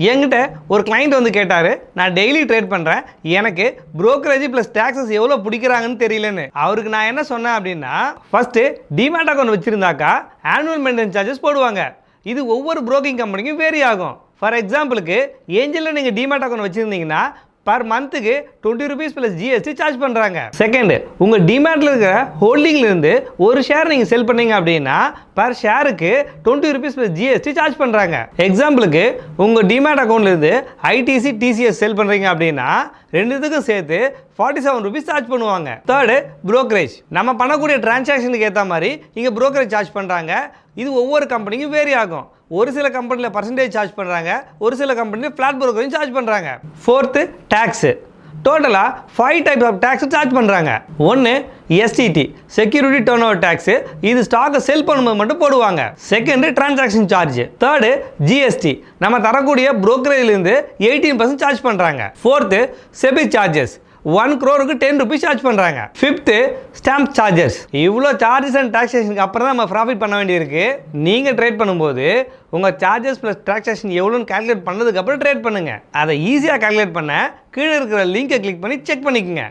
என்கிட்ட ஒரு கிளைண்ட் வந்து கேட்டார், நான் டெய்லி ட்ரேட் பண்ணுறேன், எனக்கு brokerage ப்ளஸ் டேக்ஸஸ் எவ்வளோ பிடிக்கிறாங்கன்னு தெரியலன்னு. அவருக்கு நான் என்ன சொன்னேன் அப்படின்னா, ஃபஸ்ட்டு டிமேட் அக்கௌண்ட் வச்சுருந்தாக்கா ஆனுவல் மெயின்டெனன்ஸ் சார்ஜஸ் போடுவாங்க. இது ஒவ்வொரு புரோக்கிங் கம்பெனிக்கும் வேரி ஆகும். ஃபார் எக்ஸாம்பிளுக்கு ஏஞ்சலில் நீங்கள் டிமேட் அக்கௌண்ட் வச்சுருந்தீங்கன்னா பர் மந்த்துக்கு ₹20 ப்ளஸ் ஜிஎஸ்டி சார்ஜ் பண்ணுறாங்க. செகண்டு, உங்கள் டிமேட்டில் இருக்கிற ஹோல்டிங்லேருந்து ஒரு ஷேர் நீங்கள் செல் பண்ணீங்க அப்படின்னா பர் ஷேருக்கு ₹20 ப்ளஸ் ஜிஎஸ்டி சார்ஜ் பண்ணுறாங்க. எக்ஸாம்பிளுக்கு உங்கள் டிமேட் அக்கௌண்ட்லேருந்து ஐடிசி டிசிஎஸ் செல் பண்ணுறீங்க அப்படின்னா ரெண்டுத்துக்கும் சேர்த்து ₹47 சார்ஜ் பண்ணுவாங்க. Third, brokerage. நம்ம பண்ணக்கூடிய டிரான்சாக்ஷனுக்கு ஏற்ற மாதிரி இங்கே brokerage சார்ஜ் பண்ணுறாங்க. இது ஒவ்வொரு கம்பெனிக்கும் வேரி ஆகும். ஒரு சில கம்பெனியில் பர்சன்டேஜ் சார்ஜ் பண்ணுறாங்க, ஒரு சில கம்பெனியில் ஃப்ளாட் brokerage சார்ஜ் பண்ணுறாங்க. Fourth, tax. டோட்டலாக 5 டைப்ஸ் ஆஃப் டேக்ஸ் சார்ஜ் பண்ணுறாங்க. ஒன்று STD, security turn over tax. இது ஸ்டாக்கை செல் பண்ணும்போது மட்டும் போடுவாங்க. Second, transaction charge. Third, GST. நம்ம தரக்கூடிய brokerage-லேருந்து 18% சார்ஜ் பண்ணுறாங்க. Fourth, SEBI charges. 1 crore-க்கு ₹10 சார்ஜ் பண்ணுறாங்க. Fifth, stamp charges. இவ்வளோ சார்ஜஸ் அண்ட் டாக்ஸேஷனுக்கு அப்புறம் தான் நம்ம ப்ராஃபிட் பண்ண வேண்டியிருக்கு. நீங்கள் ட்ரேட் பண்ணும்போது உங்கள் சார்ஜஸ் ப்ளஸ் டாக்ஸேஷன் எவ்வளோன்னு கால்குலேட் பண்ணதுக்கப்புறம் ட்ரேட் பண்ணுங்கள். அதை ஈஸியாக கால்குலேட் பண்ண கீழே இருக்கிற லிங்கை கிளிக் பண்ணி செக் பண்ணிக்கோங்க.